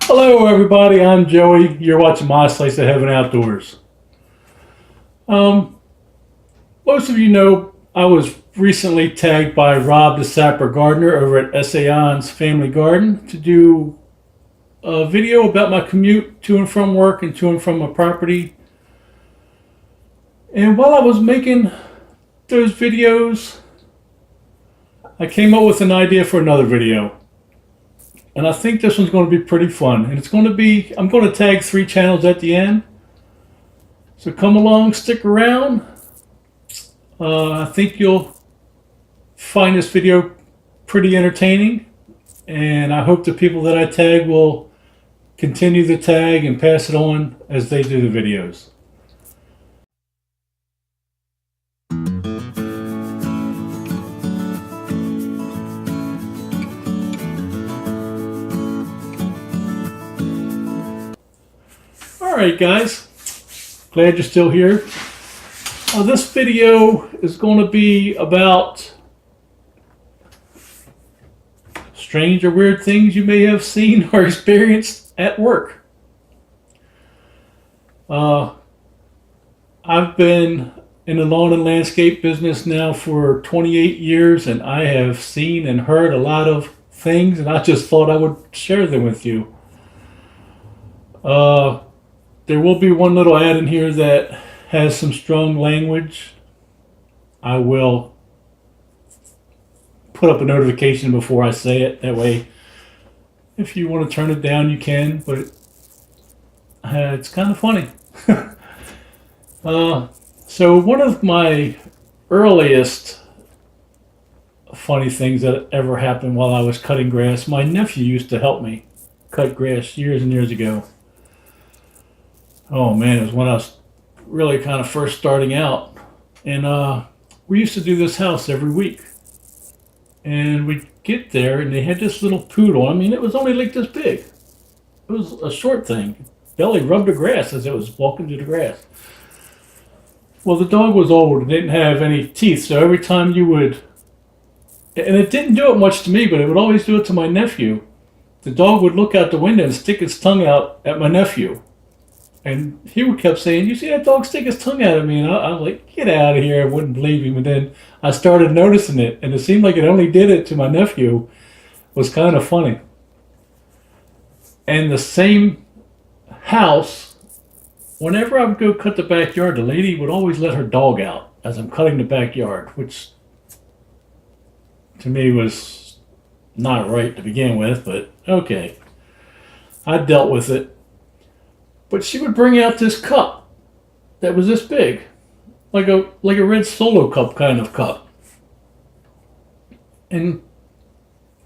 Hello, everybody. I'm Joey. You're watching My Slice of Heaven Outdoors. Um, Most of you know I was recently tagged by Rob The Sapper Gardener over at Essayons Family Garden to do a video about my commute to and from work and to and from my property. And while I was making those videos, I came up with an idea for another video. And I think this one's going to be pretty fun. And I'm going to tag 3 channels at the end. So come along, stick around. I think you'll find this video pretty entertaining. And I hope the people that I tag will continue the tag and pass it on as they do the videos. Alright guys, glad you're still here. This video is going to be about strange or weird things you may have seen or experienced at work. I've been in the lawn and landscape business now for 28 years, and I have seen and heard a lot of things, and I just thought I would share them with you. There will be one little ad in here that has some strong language. I will put up a notification before I say it. That way, if you want to turn it down, you can, but it's kind of funny. So one of my earliest funny things that ever happened while I was cutting grass, my nephew used to help me cut grass years and years ago. Oh man, it was when I was really kind of first starting out. And we used to do this house every week. And we'd get there and they had this little poodle. I mean, it was only like this big. It was a short thing. Belly rubbed the grass as it was walking through the grass. Well, the dog was old and didn't have any teeth. So every time you would, and it didn't do it much to me, but it would always do it to my nephew. The dog would look out the window and stick its tongue out at my nephew. And he kept saying, "You see that dog stick his tongue out at me?" And I was like, "Get out of here." I wouldn't believe him. And then I started noticing it. And it seemed like it only did it to my nephew. It was kind of funny. And the same house, whenever I would go cut the backyard, the lady would always let her dog out as I'm cutting the backyard, which to me was not right to begin with, but okay. I dealt with it. But she would bring out this cup that was this big, like a red Solo cup kind of cup. And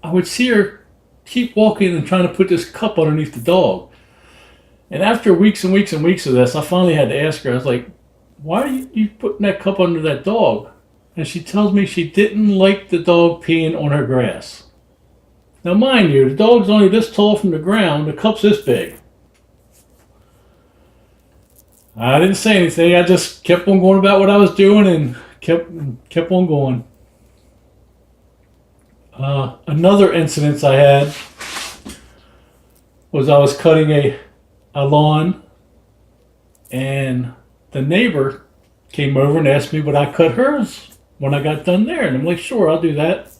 I would see her keep walking and trying to put this cup underneath the dog. And after weeks and weeks and weeks of this, I finally had to ask her, I was like, "Why are you putting that cup under that dog?" And she tells me she didn't like the dog peeing on her grass. Now mind you, the dog's only this tall from the ground, the cup's this big. I didn't say anything. I just kept on going about what I was doing and kept on going. Another incident I had was I was cutting a lawn, and the neighbor came over and asked me would I cut hers when I got done there. And I'm like, "Sure, I'll do that."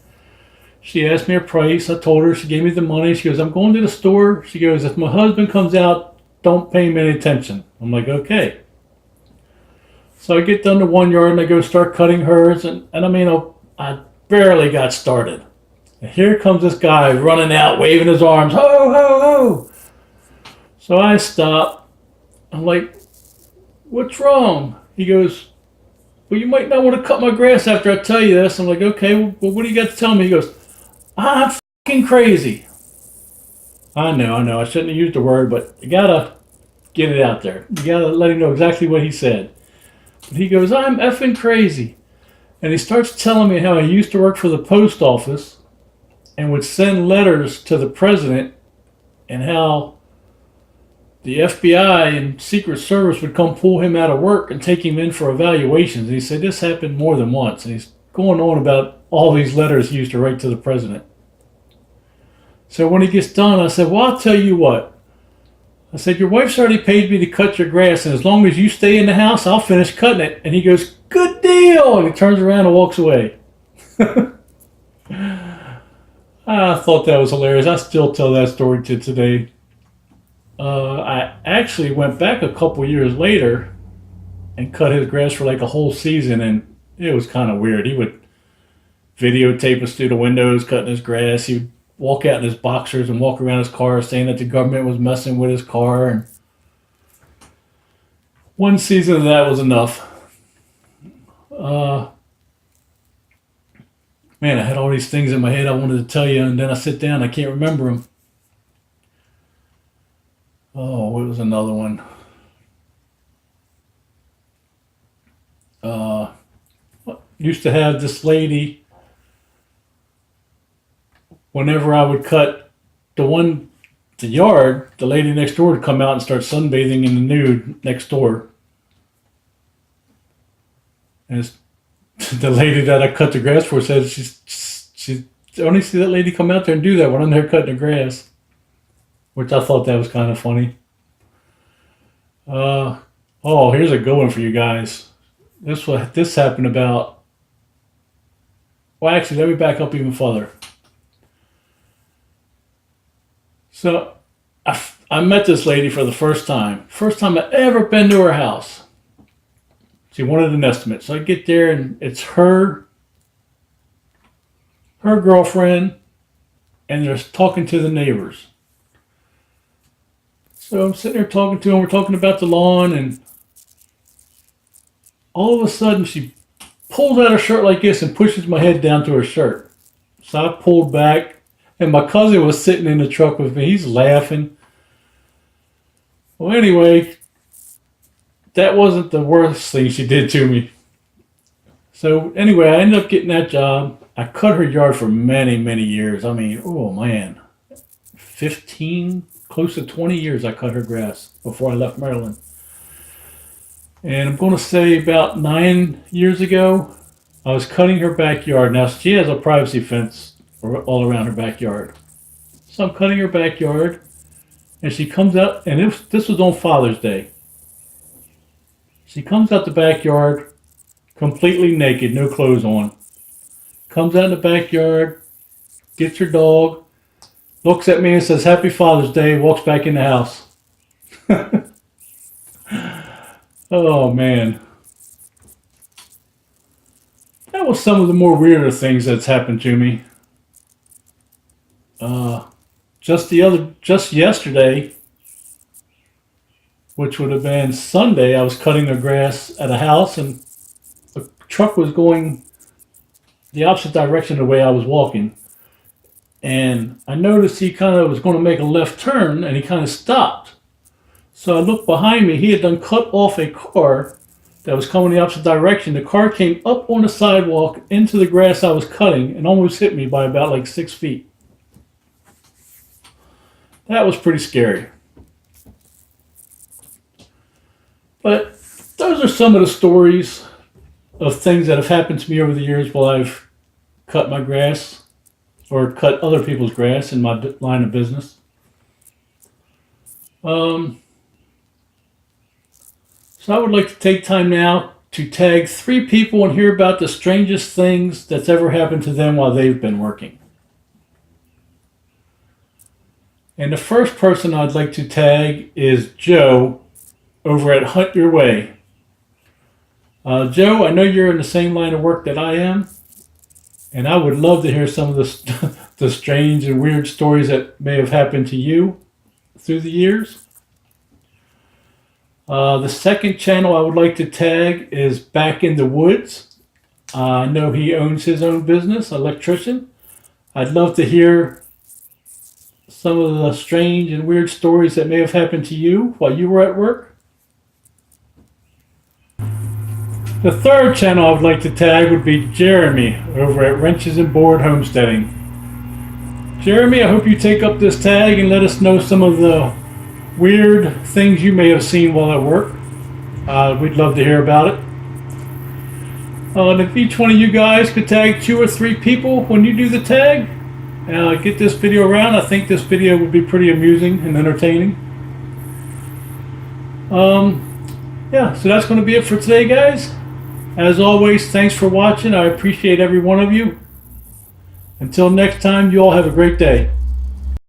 She asked me a price. I told her. She gave me the money. She goes, "I'm going to the store." She goes, "If my husband comes out, don't pay him any attention." I'm like, "Okay." So I get done to 1 yard and I go start cutting hers. And I mean, I barely got started. And here comes this guy running out, waving his arms. Ho, ho, ho. So I stop. I'm like, "What's wrong?" He goes, "Well, you might not want to cut my grass after I tell you this." I'm like, "Okay, well, what do you got to tell me?" He goes, "I'm fucking crazy." I know, I shouldn't have used the word, but you gotta get it out there. You gotta let him know exactly what he said. But he goes, "I'm effing crazy." And he starts telling me how he used to work for the post office and would send letters to the president, and how the FBI and Secret Service would come pull him out of work and take him in for evaluations. And he said this happened more than once. And he's going on about all these letters he used to write to the president. So when he gets done, I said, well, I'll tell you what. I said, your wife's already paid me to cut your grass, and as long as you stay in the house, I'll finish cutting it. And he goes, good deal. And he turns around and walks away. I thought that was hilarious. I still tell that story to today. I actually went back a couple years later and cut his grass for like a whole season, and it was kind of weird. He would videotape us through the windows cutting his grass. He would walk out in his boxers and walk around his car saying that the government was messing with his car. And one season of that was enough. Man, I had all these things in my head I wanted to tell you, and then I sit down, I can't remember them. Oh, what was another one? Used to have this lady, whenever I would cut the yard, the lady next door would come out and start sunbathing in the nude next door. And the lady that I cut the grass for said she only see that lady come out there and do that when I'm there cutting the grass, which I thought that was kind of funny. Here's a good one for you guys. This happened about. Well, actually, let me back up even further. So, I met this lady for the first time. First time I ever been to her house. She wanted an estimate. So I get there, and it's her girlfriend, and they're talking to the neighbors. So I'm sitting there talking to them. We're talking about the lawn, and all of a sudden she pulls out her shirt like this and pushes my head down to her shirt. So I pulled back, and my cousin was sitting in the truck with me. He's laughing. Well, anyway, that wasn't the worst thing she did to me. So anyway, I ended up getting that job. I cut her yard for many, many years. I mean, oh man, 15, close to 20 years I cut her grass before I left Maryland. And I'm going to say about 9 years ago, I was cutting her backyard. Now, she has a privacy fence all around her backyard. So I'm cutting her backyard, and she comes out, and this was on Father's Day. She comes out the backyard completely naked, no clothes on. Comes out in the backyard, gets her dog, looks at me and says, Happy Father's Day, walks back in the house. Oh, man. That was some of the more weirder things that's happened to me. Just yesterday, which would have been Sunday, I was cutting the grass at a house, and a truck was going the opposite direction of the way I was walking. And I noticed he kind of was going to make a left turn, and he kind of stopped. So I looked behind me. He had done cut off a car that was coming the opposite direction. The car came up on the sidewalk into the grass I was cutting and almost hit me by about like 6 feet. That was pretty scary. But those are some of the stories of things that have happened to me over the years while I've cut my grass or cut other people's grass in my line of business. So I would like to take time now to tag 3 people and hear about the strangest things that's ever happened to them while they've been working. And the first person I'd like to tag is Joe over at Hunt Your Way. Joe, I know you're in the same line of work that I am, and I would love to hear some of the strange and weird stories that may have happened to you through the years. The second channel I would like to tag is Back in the Woods. I know he owns his own business, electrician. I'd love to hear some of the strange and weird stories that may have happened to you while you were at work. The third channel I would like to tag would be Jeremy over at Wrenches and Board Homesteading. Jeremy, I hope you take up this tag and let us know some of the weird things you may have seen while at work. We'd love to hear about it. And if each one of you guys could tag 2 or 3 people when you do the tag, get this video around. I think this video would be pretty amusing and entertaining. Yeah, so that's going to be it for today, guys. As always, thanks for watching. I appreciate every one of you. Until next time, you all have a great day.